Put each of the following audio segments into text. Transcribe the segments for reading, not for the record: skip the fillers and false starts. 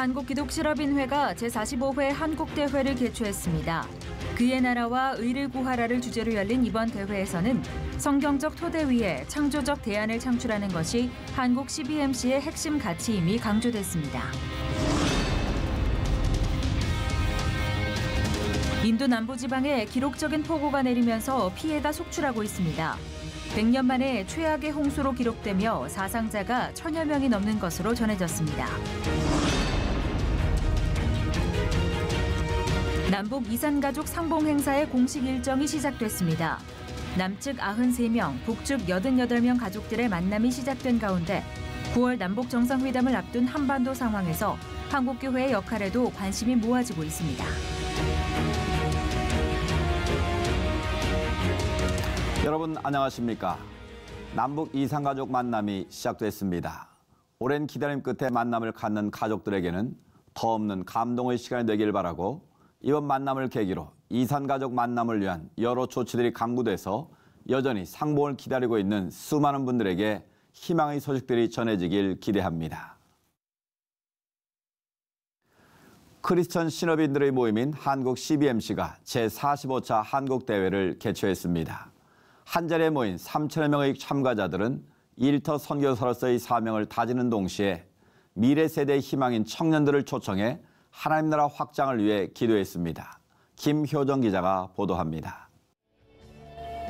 한국기독실업인회가 제45회 한국대회를 개최했습니다. 그의 나라와 의를 구하라를 주제로 열린 이번 대회에서는 성경적 토대 위에 창조적 대안을 창출하는 것이 한국 CBMC의 핵심 가치임이 강조됐습니다. 인도 남부지방에 기록적인 폭우가 내리면서 피해가 속출하고 있습니다. 100년 만에 최악의 홍수로 기록되며 사상자가 1000여 명이 넘는 것으로 전해졌습니다. 남북 이산가족 상봉 행사의 공식 일정이 시작됐습니다. 남측 93명, 북측 88명 가족들의 만남이 시작된 가운데 9월 남북 정상회담을 앞둔 한반도 상황에서 한국교회의 역할에도 관심이 모아지고 있습니다. 여러분 안녕하십니까? 남북 이산가족 만남이 시작됐습니다. 오랜 기다림 끝에 만남을 갖는 가족들에게는 더없는 감동의 시간이 되길 바라고 이번 만남을 계기로 이산가족 만남을 위한 여러 조치들이 강구돼서 여전히 상봉을 기다리고 있는 수많은 분들에게 희망의 소식들이 전해지길 기대합니다. 크리스천 신업인들의 모임인 한국 CBMC가 제45차 한국대회를 개최했습니다. 한 자리에 모인 3천여 명의 참가자들은 일터 선교사로서의 사명을 다지는 동시에 미래 세대의 희망인 청년들을 초청해 하나님 나라 확장을 위해 기도했습니다. 김효정 기자가 보도합니다.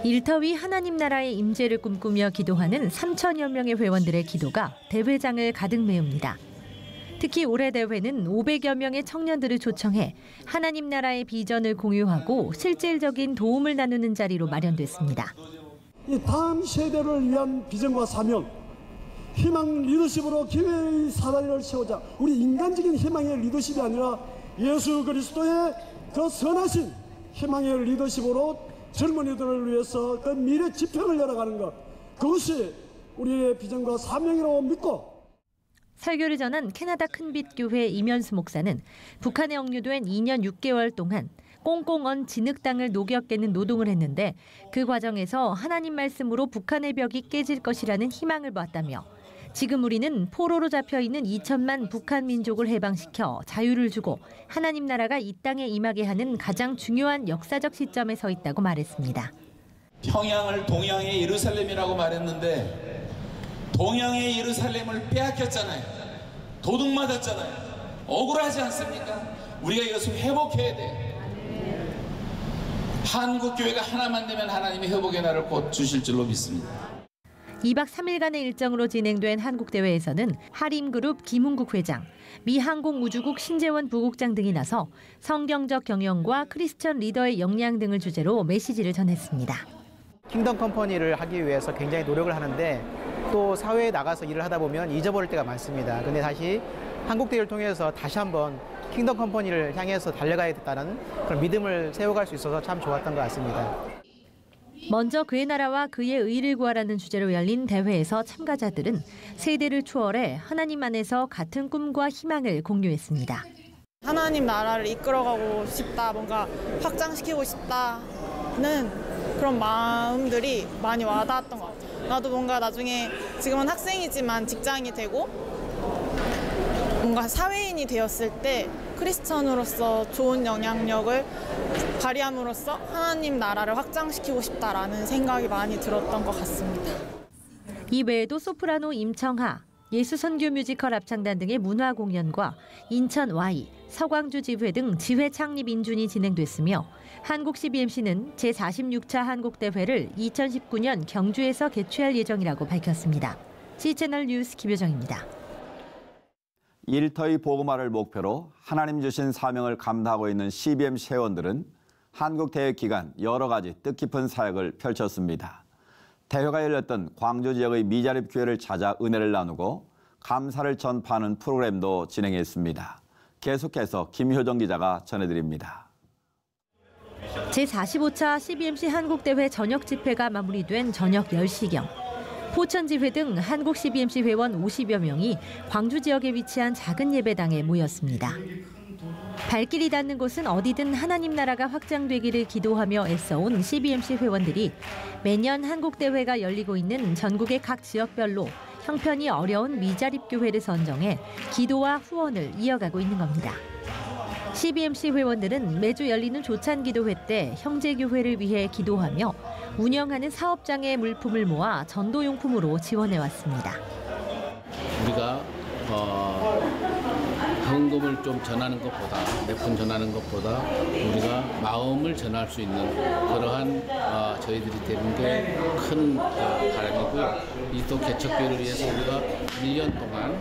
일터위 하나님 나라의 임재를 꿈꾸며 기도하는 3천여 명의 회원들의 기도가 대회장을 가득 메웁니다. 특히 올해 대회는 500여 명의 청년들을 초청해 하나님 나라의 비전을 공유하고 실질적인 도움을 나누는 자리로 마련됐습니다. 이 다음 세대를 위한 비전과 사명, 희망 리더십으로 기회의 사다리를 세우자. 우리 인간적인 희망의 리더십이 아니라 예수 그리스도의 그 선하신 희망의 리더십으로 젊은이들을 위해서 그 미래 지평을 열어가는 것, 그것이 우리의 비전과 사명이라고 믿고. 설교를 전한 캐나다 큰빛교회 이면수 목사는 북한에 억류된 2년 6개월 동안 꽁꽁 언 진흙 땅을 녹여 깨는 노동을 했는데 그 과정에서 하나님 말씀으로 북한의 벽이 깨질 것이라는 희망을 보았다며 지금 우리는 포로로 잡혀있는 2천만 북한 민족을 해방시켜 자유를 주고 하나님 나라가 이 땅에 임하게 하는 가장 중요한 역사적 시점에 서 있다고 말했습니다. 평양을 동양의 예루살렘이라고 말했는데 동양의 예루살렘을 빼앗겼잖아요. 도둑맞았잖아요. 억울하지 않습니까? 우리가 이것을 회복해야 돼요. 한국교회가 하나만 되면 하나님이 회복의 날을 곧 주실 줄로 믿습니다. 2박 3일간의 일정으로 진행된 한국대회에서는 하림그룹 김웅국 회장, 미항공우주국 신재원 부국장 등이 나서 성경적 경영과 크리스천 리더의 역량 등을 주제로 메시지를 전했습니다. 킹덤 컴퍼니를 하기 위해서 굉장히 노력을 하는데 또 사회에 나가서 일을 하다 보면 잊어버릴 때가 많습니다. 근데 다시 한국대회를 통해서 다시 한번 킹덤 컴퍼니를 향해서 달려가야겠다는 그런 믿음을 세워갈 수 있어서 참 좋았던 것 같습니다. 먼저 그의 나라와 그의 의를 구하라는 주제로 열린 대회에서 참가자들은 세대를 초월해 하나님 안에서 같은 꿈과 희망을 공유했습니다. 하나님 나라를 이끌어가고 싶다, 뭔가 확장시키고 싶다는 그런 마음들이 많이 와닿았던 것 같아요. 나도 뭔가 나중에 지금은 학생이지만 직장이 되고 뭔가 사회인이 되었을 때 크리스천으로서 좋은 영향력을 발휘함으로써 하나님 나라를 확장시키고 싶다라는 생각이 많이 들었던 것 같습니다. 이 외에도 소프라노 임청하, 예수선교 뮤지컬 합창단 등의 문화 공연과 인천 Y, 서광주 지회 등 지회 창립 인준이 진행됐으며 한국 CBMC는 제46차 한국대회를 2019년 경주에서 개최할 예정이라고 밝혔습니다. C채널 뉴스 김효정입니다. 일터의 복음화를 목표로 하나님 주신 사명을 감당하고 있는 CBMC 회원들은 한국대회 기간 여러 가지 뜻깊은 사역을 펼쳤습니다. 대회가 열렸던 광주 지역의 미자립 교회를 찾아 은혜를 나누고 감사를 전파하는 프로그램도 진행했습니다. 계속해서 김효정 기자가 전해드립니다. 제45차 CBMC 한국대회 저녁 집회가 마무리된 저녁 10시경. 포천지회 등 한국 CBMC 회원 50여 명이 광주 지역에 위치한 작은 예배당에 모였습니다. 발길이 닿는 곳은 어디든 하나님 나라가 확장되기를 기도하며 애써온 CBMC 회원들이 매년 한국대회가 열리고 있는 전국의 각 지역별로 형편이 어려운 미자립 교회를 선정해 기도와 후원을 이어가고 있는 겁니다. CBMC 회원들은 매주 열리는 조찬기도회 때 형제교회를 위해 기도하며 운영하는 사업장의 물품을 모아 전도용품으로 지원해왔습니다. 우리가 헌금을 좀 전하는 것보다, 몇 푼 전하는 것보다 우리가 마음을 전할 수 있는 그러한 저희들이 되는 게 큰 바람이고요. 이 또 개척교회를 위해서 우리가 1년 동안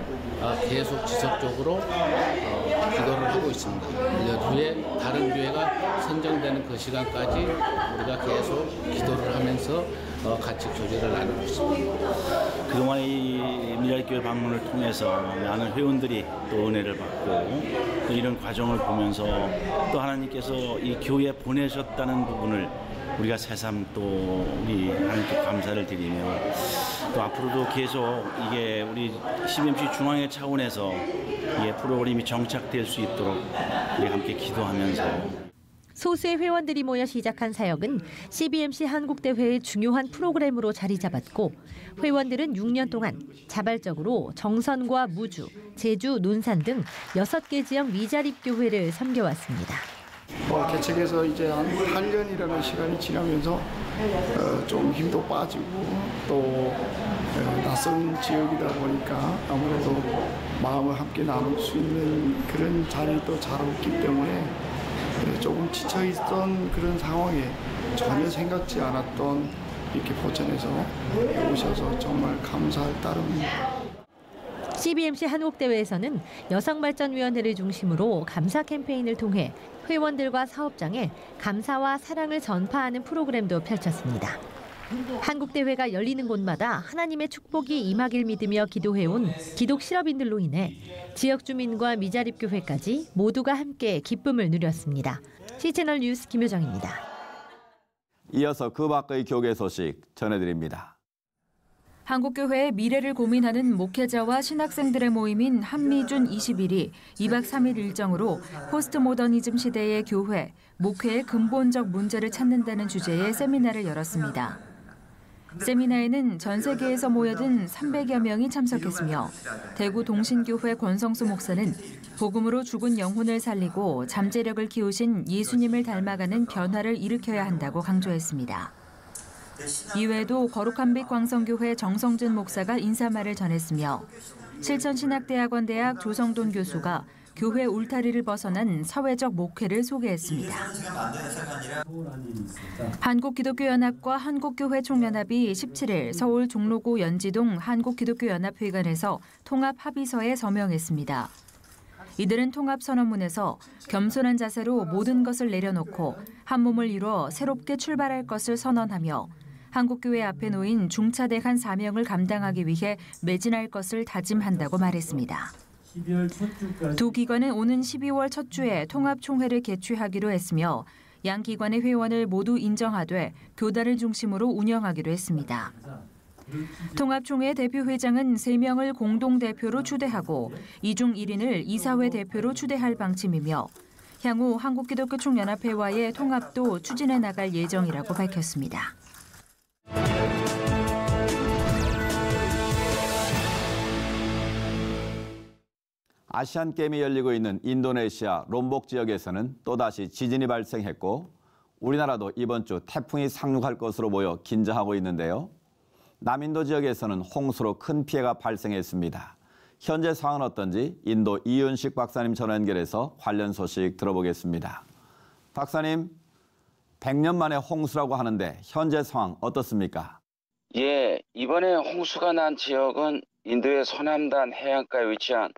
계속 지속적으로 기도를 하고 있습니다. 1년 후에 다른 교회가 선정되는 그 시간까지 우리가 계속 기도를 하면서 같이 교제를 나누고 있습니다. 그동안 이 미자립교회 방문을 통해서 많은 회원들이 또 은혜를 받고 또 이런 과정을 보면서 또 하나님께서 이 교회에 보내셨다는 부분을 우리가 새삼 또 우리 하나님께 감사를 드리며 또 앞으로도 계속 이게 우리 CBMC 중앙회 차원에서 이 프로그램이 정착될 수 있도록 우리 함께 기도하면서 소수의 회원들이 모여 시작한 사역은 CBMC 한국대회의 중요한 프로그램으로 자리 잡았고 회원들은 6년 동안 자발적으로 정선과 무주, 제주, 논산 등 6개 지역 미자립 교회를 섬겨왔습니다. 개척해서 이제 한 8년이라는 시간이 지나면서 좀 힘도 빠지고 또 낯선 지역이다 보니까 아무래도 마음을 함께 나눌 수 있는 그런 자리도 잘 없기 때문에 조금 지쳐있던 그런 상황에 전혀 생각지 않았던 이렇게 포천에서 오셔서 정말 감사할 따름입니다. CBMC 한국대회에서는 여성발전위원회를 중심으로 감사 캠페인을 통해 회원들과 사업장에 감사와 사랑을 전파하는 프로그램도 펼쳤습니다. 한국대회가 열리는 곳마다 하나님의 축복이 임하길 믿으며 기도해온 기독 실업인들로 인해 지역 주민과 미자립교회까지 모두가 함께 기쁨을 누렸습니다. CC채널 뉴스 김효정입니다. 이어서 그 밖의 교계 소식 전해드립니다. 한국교회의 미래를 고민하는 목회자와 신학생들의 모임인 한미준 21이 2박 3일 일정으로 포스트모더니즘 시대의 교회, 목회의 근본적 문제를 찾는다는 주제의 세미나를 열었습니다. 세미나에는 전 세계에서 모여든 300여 명이 참석했으며 대구 동신교회 권성수 목사는 복음으로 죽은 영혼을 살리고 잠재력을 키우신 예수님을 닮아가는 변화를 일으켜야 한다고 강조했습니다. 이외에도 거룩한 빛 광성교회 정성준 목사가 인사말을 전했으며 실천신학대학원대학 조성돈 교수가 교회 울타리를 벗어난 사회적 목회를 소개했습니다. 한국기독교연합과 한국교회총연합이 17일 서울 종로구 연지동 한국기독교연합회관에서 통합합의서에 서명했습니다. 이들은 통합선언문에서 겸손한 자세로 모든 것을 내려놓고 한 몸을 이뤄 새롭게 출발할 것을 선언하며 한국교회 앞에 놓인 중차대한 사명을 감당하기 위해 매진할 것을 다짐한다고 말했습니다. 두 기관은 오는 12월 첫 주에 통합총회를 개최하기로 했으며 양 기관의 회원을 모두 인정하되 교단을 중심으로 운영하기로 했습니다. 통합총회 대표회장은 3명을 공동대표로 추대하고 이 중 1인을 이사회 대표로 추대할 방침이며 향후 한국기독교총연합회와의 통합도 추진해 나갈 예정이라고 밝혔습니다. 아시안게임이 열리고 있는 인도네시아 롬복 지역에서는 또다시 지진이 발생했고 우리나라도 이번 주 태풍이 상륙할 것으로 보여 긴장하고 있는데요. 남인도 지역에서는 홍수로 큰 피해가 발생했습니다. 현재 상황은 어떤지 인도 이윤식 박사님 전화 연결해서 관련 소식 들어보겠습니다. 박사님, 100년 만에 홍수라고 하는데 현재 상황 어떻습니까? 예, 이번에 홍수가 난 지역은 인도의 서남단 해안가에 위치한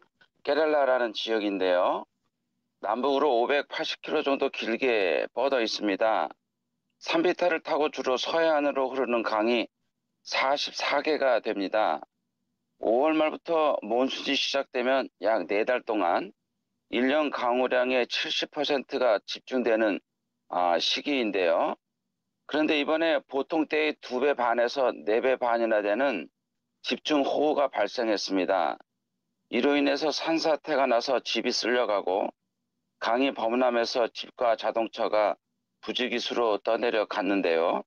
케랄라라는 지역인데요. 남북으로 580km 정도 길게 뻗어 있습니다. 산비탈을 타고 주로 서해안으로 흐르는 강이 44개가 됩니다. 5월 말부터 몬순이 시작되면 약 4달 동안 1년 강우량의 70%가 집중되는 시기인데요. 그런데 이번에 보통 때의 2배 반에서 4배 반이나 되는 집중호우가 발생했습니다. 이로 인해서 산사태가 나서 집이 쓸려가고 강이 범람해서 집과 자동차가 부지기수로 떠내려 갔는데요.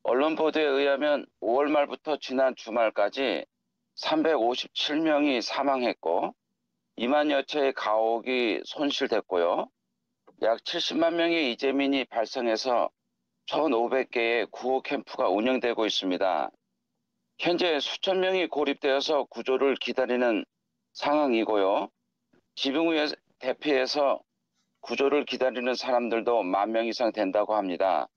언론 보도에 의하면 5월 말부터 지난 주말까지 357명이 사망했고 2만여 채의 가옥이 손실됐고요. 약 70만 명의 이재민이 발생해서 1,500개의 구호 캠프가 운영되고 있습니다. 현재 수천 명이 고립되어서 구조를 기다리는 상황이고요. 지붕 위에 대피해서 구조를 기다리는 사람들도 10,000명 이상 된다고 합니다.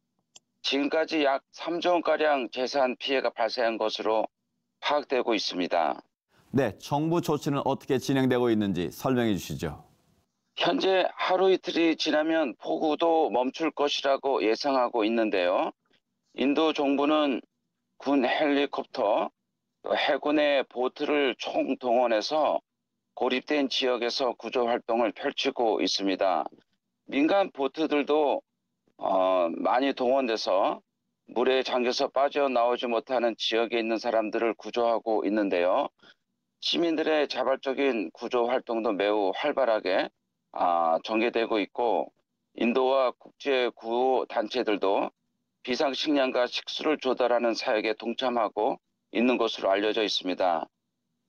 지금까지 약 3조 원가량 재산 피해가 발생한 것으로 파악되고 있습니다. 네, 정부 조치는 어떻게 진행되고 있는지 설명해 주시죠. 현재 하루 이틀이 지나면 폭우도 멈출 것이라고 예상하고 있는데요. 인도 정부는 군 헬리콥터, 해군의 보트를 총동원해서 고립된 지역에서 구조 활동을 펼치고 있습니다. 민간 보트들도 많이 동원돼서 물에 잠겨서 빠져나오지 못하는 지역에 있는 사람들을 구조하고 있는데요. 시민들의 자발적인 구조 활동도 매우 활발하게 전개되고 있고 인도와 국제 구호 단체들도 비상식량과 식수를 조달하는 사역에 동참하고 있는 것으로 알려져 있습니다.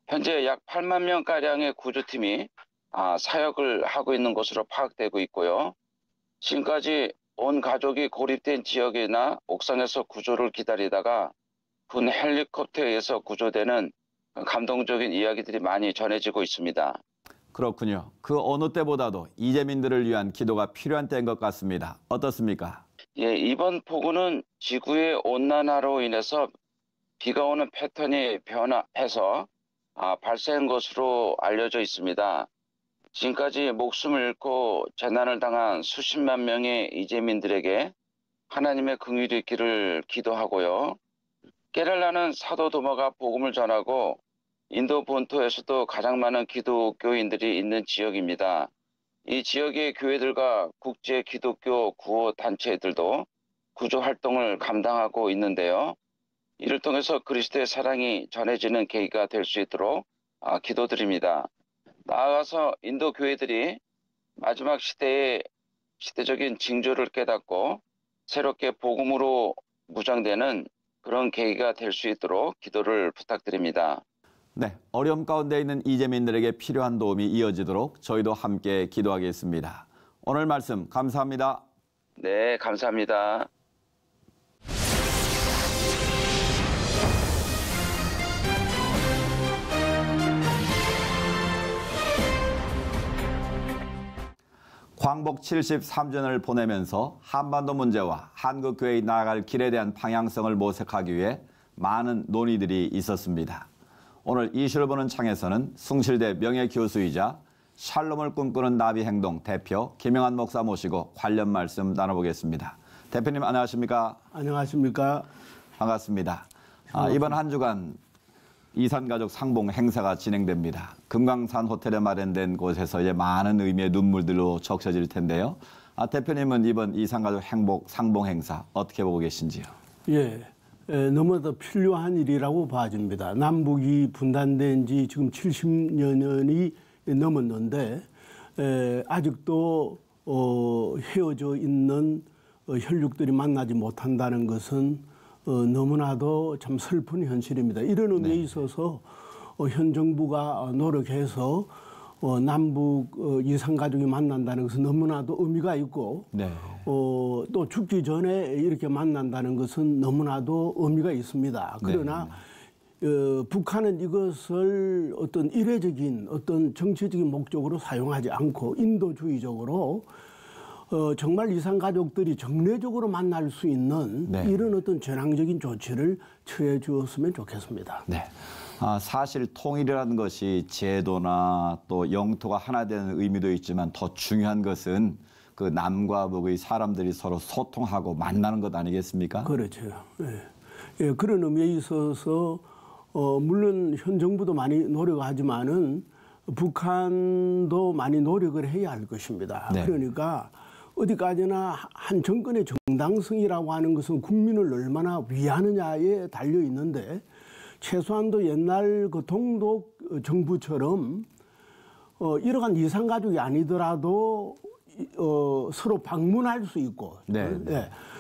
현재 약 8만 명가량의 구조팀이 사역을 하고 있는 것으로 파악되고 있고요. 지금까지 온 가족이 고립된 지역이나 옥상에서 구조를 기다리다가 군 헬리콥터에 의해서 구조되는 감동적인 이야기들이 많이 전해지고 있습니다. 그렇군요. 그 어느 때보다도 이재민들을 위한 기도가 필요한 때인 것 같습니다. 어떻습니까? 예, 이번 폭우는 지구의 온난화로 인해서 비가 오는 패턴이 변화해서 발생한 것으로 알려져 있습니다. 지금까지 목숨을 잃고 재난을 당한 수십만 명의 이재민들에게 하나님의 긍휼이 있기를 기도하고요. 케랄라는 사도 도마가 복음을 전하고 인도 본토에서도 가장 많은 기독교인들이 있는 지역입니다. 이 지역의 교회들과 국제 기독교 구호 단체들도 구조 활동을 감당하고 있는데요. 이를 통해서 그리스도의 사랑이 전해지는 계기가 될 수 있도록 기도드립니다. 나아가서 인도 교회들이 마지막 시대의 시대적인 징조를 깨닫고 새롭게 복음으로 무장되는 그런 계기가 될 수 있도록 기도를 부탁드립니다. 네, 어려움 가운데 있는 이재민들에게 필요한 도움이 이어지도록 저희도 함께 기도하겠습니다. 오늘 말씀 감사합니다. 네, 감사합니다. 광복 73주년을 보내면서 한반도 문제와 한국교회의 나아갈 길에 대한 방향성을 모색하기 위해 많은 논의들이 있었습니다. 오늘 이슈를 보는 창에서는 숭실대 명예교수이자 샬롬을 꿈꾸는 나비행동 대표 김영환 목사 모시고 관련 말씀 나눠보겠습니다. 대표님 안녕하십니까? 안녕하십니까? 반갑습니다. 이번 한 주간 이산가족 상봉 행사가 진행됩니다. 금강산 호텔에 마련된 곳에서 이제 많은 의미의 눈물들로 적셔질 텐데요. 대표님은 이번 이산가족 상봉 행사 어떻게 보고 계신지요? 예, 너무나 필요한 일이라고 봐집니다. 남북이 분단된 지 지금 70년이 넘었는데 아직도 헤어져 있는 혈육들이 만나지 못한다는 것은 너무나도 참 슬픈 현실입니다. 이런 의미에 있어서 현 정부가 노력해서 남북 이산가족이 만난다는 것은 너무나도 의미가 있고 또 죽기 전에 이렇게 만난다는 것은 너무나도 의미가 있습니다. 그러나 북한은 이것을 어떤 이례적인 어떤 정치적인 목적으로 사용하지 않고 인도주의적으로 정말 이산가족들이 정례적으로 만날 수 있는 이런 어떤 전향적인 조치를 취해 주었으면 좋겠습니다. 네. 사실 통일이라는 것이 제도나 또 영토가 하나 되는 의미도 있지만 더 중요한 것은 그 남과 북의 사람들이 서로 소통하고 만나는 것 아니겠습니까? 그렇죠. 예, 그런 의미에 있어서 물론 현 정부도 많이 노력하지만은 북한도 많이 노력을 해야 할 것입니다. 그러니까 어디까지나 한 정권의 정당성이라고 하는 것은 국민을 얼마나 위하느냐에 달려 있는데 최소한도 옛날 그 동독 정부처럼 이러한 이산가족이 아니더라도 서로 방문할 수 있고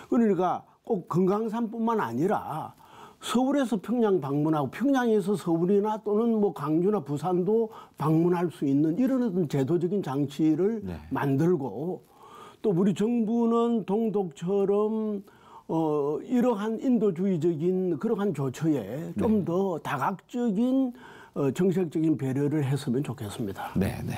그러니까 꼭 금강산뿐만 아니라 서울에서 평양 방문하고 평양에서 서울이나 또는 뭐 광주나 부산도 방문할 수 있는 이런 어떤 제도적인 장치를 네. 만들고 또 우리 정부는 동독처럼 이러한 인도주의적인 그러한 조처에 좀 더 다각적인 정책적인 배려를 했으면 좋겠습니다. 네, 네.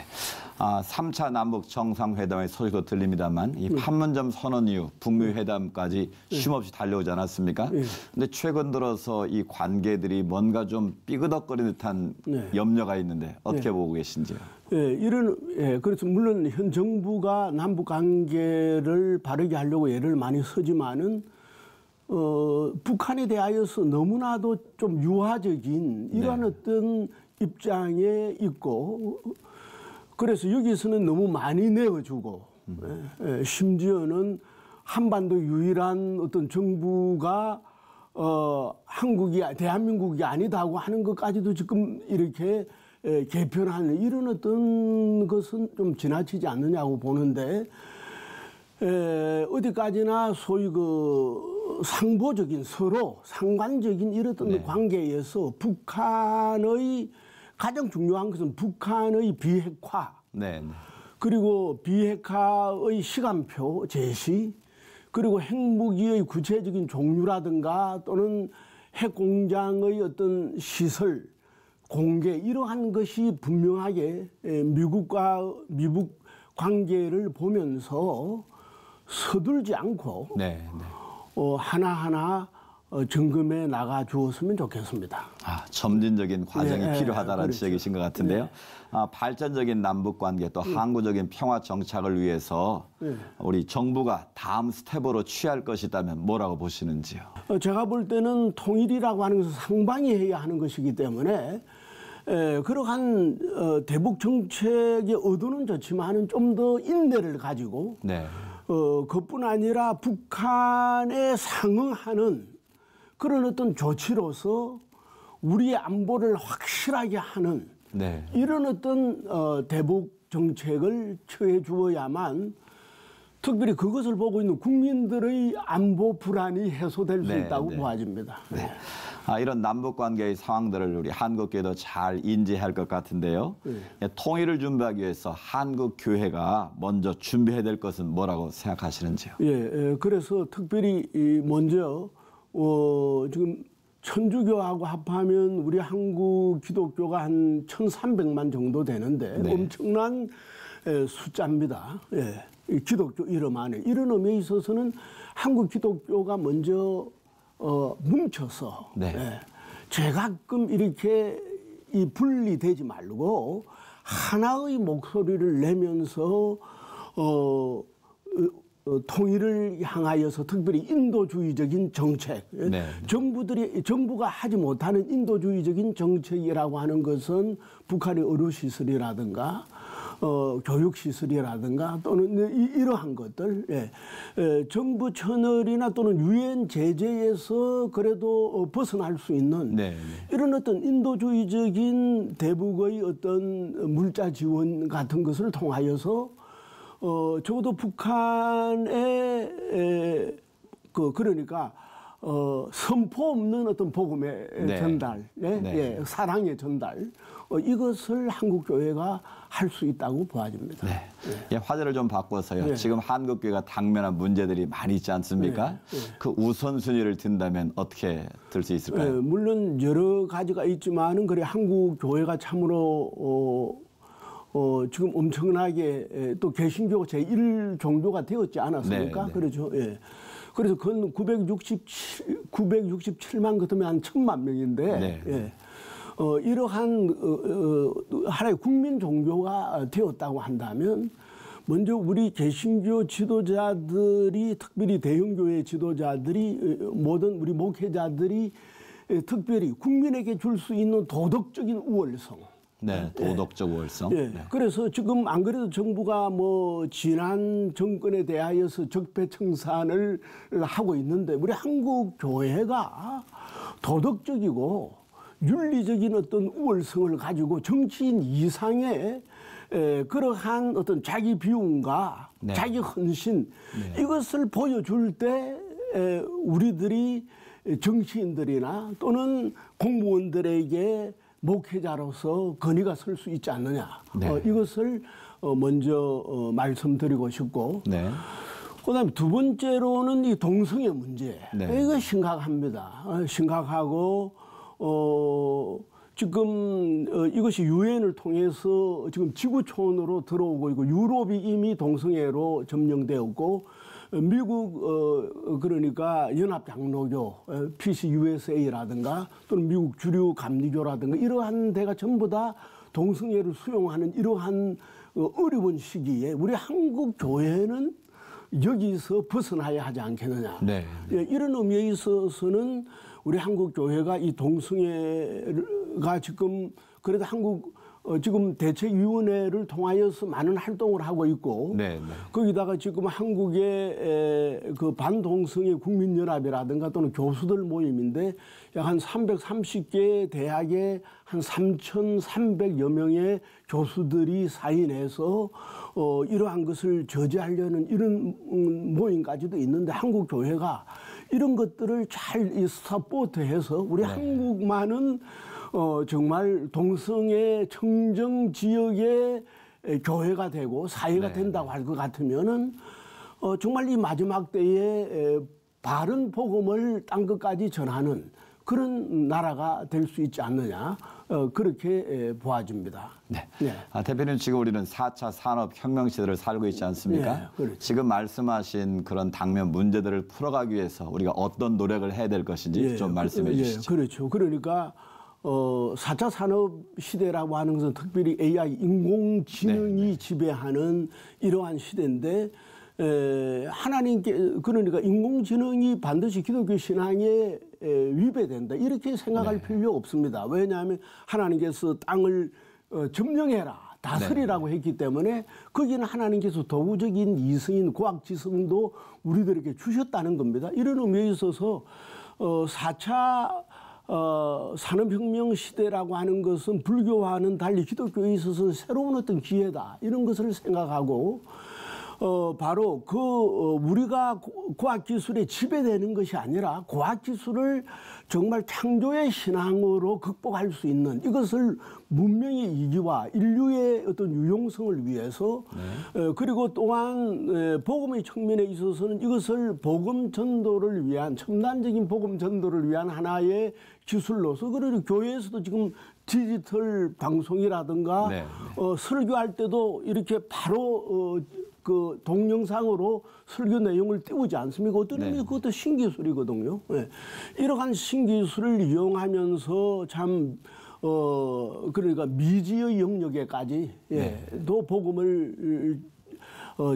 3차 남북 정상회담의 소식도 들립니다만 이 판문점 선언 이후 북미 회담까지 쉼없이 달려오지 않았습니까? 그런데 최근 들어서 이 관계들이 뭔가 좀 삐그덕거리는 듯한 염려가 있는데 어떻게 보고 계신지요? 그래서 물론 현 정부가 남북 관계를 바르게 하려고 애를 많이 쓰지만은 북한에 대하여서 너무나도 좀 유화적인 이러한 어떤 입장에 있고 그래서 여기서는 너무 많이 내어주고 심지어는 한반도 유일한 어떤 정부가 대한민국이 아니다고 하는 것까지도 지금 이렇게 개편하는 이런 어떤 것은 좀 지나치지 않느냐고 보는데 어디까지나 소위 상보적인 서로 상관적인 이런 관계에서 북한의 가장 중요한 것은 북한의 비핵화 그리고 비핵화의 시간표 제시 그리고 핵무기의 구체적인 종류라든가 또는 핵공장의 어떤 시설 공개 이러한 것이 분명하게 미국 관계를 보면서 서둘지 않고 하나하나 점검해 나가 주었으면 좋겠습니다. 점진적인 과정이 필요하다는 지적이신 것 같은데요. 발전적인 남북관계 또 항구적인 평화 정착을 위해서 우리 정부가 다음 스텝으로 취할 것이 있다면 뭐라고 보시는지요? 제가 볼 때는 통일이라고 하는 것은 상방이 해야 하는 것이기 때문에 그러한 대북 정책의 의도는 좋지만은 좀 더 인내를 가지고 그뿐 아니라 북한에 상응하는 그런 어떤 조치로서 우리의 안보를 확실하게 하는 이런 어떤 대북 정책을 처해 주어야만 특별히 그것을 보고 있는 국민들의 안보 불안이 해소될 수 있다고 보아집니다. 이런 남북관계의 상황들을 우리 한국교회도 잘 인지할 것 같은데요. 통일을 준비하기 위해서 한국교회가 먼저 준비해야 될 것은 뭐라고 생각하시는지요? 그래서 특별히 먼저 지금 천주교하고 합하면 우리 한국 기독교가 한 1,300만 정도 되는데 엄청난 숫자입니다. 기독교 이름 안에 이런 의미에 있어서는 한국 기독교가 먼저 뭉쳐서 제가끔 이렇게 분리되지 말고 하나의 목소리를 내면서 통일을 향하여서 특별히 인도주의적인 정책, 정부가 하지 못하는 인도주의적인 정책이라고 하는 것은 북한의 의료시설이라든가 교육시설이라든가 또는 이러한 것들 정부 채널이나 또는 유엔 제재에서 그래도 벗어날 수 있는 이런 어떤 인도주의적인 대북의 어떤 물자 지원 같은 것을 통하여서 적어도 북한의 그러니까 선포 없는 어떤 복음의 전달, 사랑의 전달 이것을 한국교회가 할 수 있다고 보아집니다. 화제를 좀 바꿔서요. 지금 한국교회가 당면한 문제들이 많이 있지 않습니까? 그 우선순위를 든다면 어떻게 들 수 있을까요? 물론 여러 가지가 있지만은 그래 한국교회가 참으로 지금 엄청나게 또 개신교 제1종교가 되었지 않았습니까? 그렇죠. 그래서 그건 967만 같으면 한 1,000만 명인데 이러한 하나의 국민 종교가 되었다고 한다면 먼저 우리 개신교 지도자들이 특별히 대형교회 지도자들이 모든 우리 목회자들이 특별히 국민에게 줄 수 있는 도덕적인 우월성 도덕적 우월성. 그래서 지금 안 그래도 정부가 뭐 지난 정권에 대하여서 적폐청산을 하고 있는데 우리 한국 교회가 도덕적이고 윤리적인 어떤 우월성을 가지고 정치인 이상의 그러한 어떤 자기 비움과 자기 헌신 이것을 보여줄 때 우리들이 정치인들이나 또는 공무원들에게 목회자로서 건의가 설 수 있지 않느냐. 네. 이것을 먼저 말씀드리고 싶고 네. 그다음에 두 번째로는 이 동성애 문제. 네. 이거 심각합니다. 심각하고 지금 이것이 유엔을 통해서 지금 지구촌으로 들어오고 있고 유럽이 이미 동성애로 점령되었고 미국 그러니까 연합장로교 PCUSA라든가 또는 미국 주류 감리교라든가 이러한 데가 전부 다 동성애를 수용하는 이러한 어려운 시기에 우리 한국 교회는 여기서 벗어나야 하지 않겠느냐. 네. 이런 의미에 있어서는 우리 한국 교회가 이 동성애가 지금 그래도 한국 지금 대책위원회를 통하여서 많은 활동을 하고 있고 네, 네. 거기다가 지금 한국의 그 반동성애 국민연합이라든가 또는 교수들 모임인데 약 한 330개 대학에 한 3,300여 명의 교수들이 사인해서 이러한 것을 저지하려는 이런 모임까지도 있는데 한국 교회가 이런 것들을 잘 서포트해서 우리 한국만은 정말 동성애 청정 지역의 교회가 되고 사회가 된다고 할 것 같으면은 정말 이 마지막 때에 바른 복음을 땅 끝까지 전하는 그런 나라가 될 수 있지 않느냐 그렇게 보아집니다. 네. 네. 대표님 지금 우리는 4차 산업혁명 시대를 살고 있지 않습니까? 네, 그렇죠. 지금 지금 말씀하신 그런 당면 문제들을 풀어가기 위해서 우리가 어떤 노력을 해야 될 것인지 좀 말씀해 주시죠. 그렇죠. 그러니까 4차 산업 시대라고 하는 것은 특별히 AI 인공지능이 지배하는 이러한 시대인데 하나님께 그러니까 인공지능이 반드시 기독교 신앙에 위배된다 이렇게 생각할 필요 없습니다. 왜냐하면 하나님께서 땅을 점령해라 다스리라고 했기 때문에 거기는 하나님께서 도구적인 이성인 과학지성도 우리들에게 주셨다는 겁니다. 이런 의미에 있어서 4차 산업혁명 시대라고 하는 것은 불교와는 달리 기독교에 있어서 새로운 어떤 기회다 이런 것을 생각하고 바로 우리가 과학기술에 지배되는 것이 아니라 과학기술을 정말 창조의 신앙으로 극복할 수 있는 이것을 문명의 이기와 인류의 어떤 유용성을 위해서 그리고 또한 복음의 측면에 있어서는 이것을 복음 전도를 위한 첨단적인 복음 전도를 위한 하나의 기술로서 그리고 교회에서도 지금 디지털 방송이라든가 설교할 때도 이렇게 바로 그 동영상으로 설교 내용을 띄우지 않습니까? 어떤 의미 그것도 신기술이거든요. 이러한 신기술을 이용하면서 참 그러니까 미지의 영역에까지 또 복음을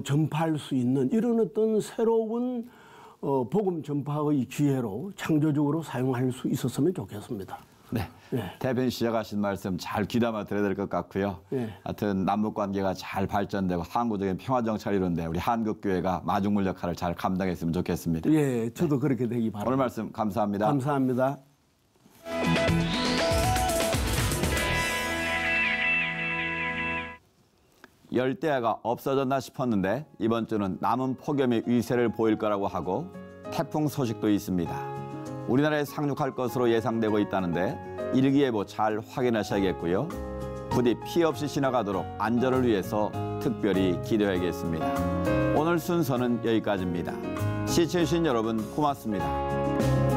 전파할 수 있는 이런 어떤 새로운 복음 전파의 기회로 창조적으로 사용할 수 있었으면 좋겠습니다. 네. 대변인 시작하신 말씀 잘 귀담아 들어야 될 것 같고요. 하여튼 남북 관계가 잘 발전되고 항구적인 평화 정착을 이루는데 우리 한국교회가 마중물 역할을 잘 감당했으면 좋겠습니다. 예, 저도 그렇게 되기 바랍니다. 오늘 말씀 감사합니다. 감사합니다. 열대야가 없어졌나 싶었는데 이번 주는 남은 폭염의 위세를 보일 거라고 하고 태풍 소식도 있습니다. 우리나라에 상륙할 것으로 예상되고 있다는데 일기예보 잘 확인하셔야겠고요. 부디 피해 없이 지나가도록 안전을 위해서 특별히 기도해야겠습니다. 오늘 순서는 여기까지입니다. 시청해주신 여러분 고맙습니다.